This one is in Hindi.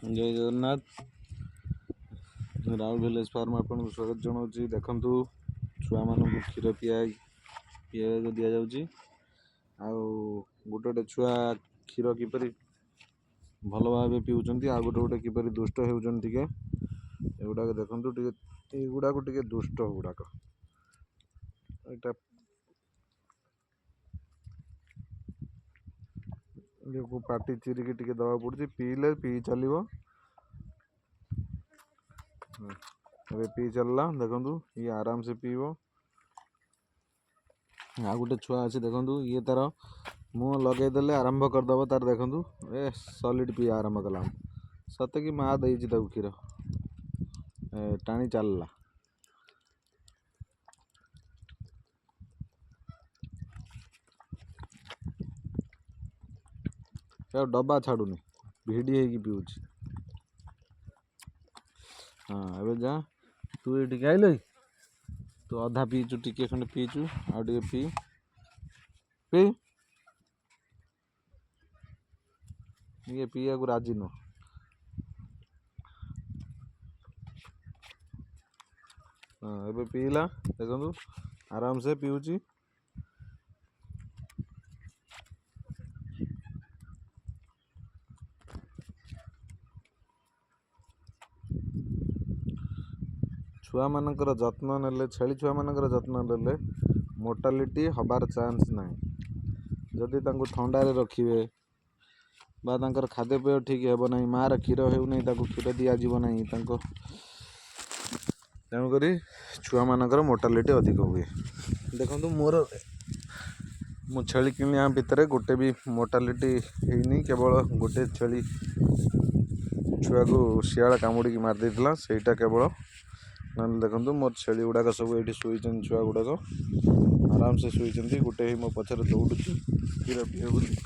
जय जगन्नाथ। राउल विलेज फार्म आपको स्वागत जनाऊँ। देखु छुआ मान क्षीर पीया दि जाऊँगी। गोटे छुआ क्षीर किपर भल भाव पीऊँच आ गोटे किपर दुष्ट होती एगुड़ा देखु एगुड़ा दुष्ट गुड़ाक पाटी चिरिकी टे दवा पड़ी पीले पी चलो पी चलला देखु ये आराम से पीब। आ गोटे छुआ अच्छे देखु ये तार मुँह लगेदेले आरंभ करदब तार देखु ए सॉलिड पी आरंभ कला सत कि माँ देती क्षीर टाणी चलला। डब्बा छाड़ूनी भिड़ी है पीऊँ। हाँ एबे जा तू ये आइल तू अधा पीचु टिके खंडे पीचु आ पी पी ये पीया को राजी नुह। हाँ एबे पीला देखु आराम से पीऊँ। छुआ मानकर जत्न नेले छेली छुआ मानकर जत्न नेले मोर्टालिटी हबार चांस ना। जदि ठंडारे रखिए बा तांकर खाद्यपेय ठीक हे ना मार क्षीर हो क्षीर दि जाव ना तेणुक छुआ मानकर मोर्टालिटी अधिक हुए। देखो मोर मु छेली किणिया भितर गोटे भी मोर्टालिटी है केवल गोटे छेली छुआ को शियाल कामुड़ी मार देता सेटा केवल ना देखो मोर छेली गुड़ाक सब ये शुई छुआ गुड़ाक आराम से शुई गोटे ही मो पचर दौड़ू क्षीर पीए बोली।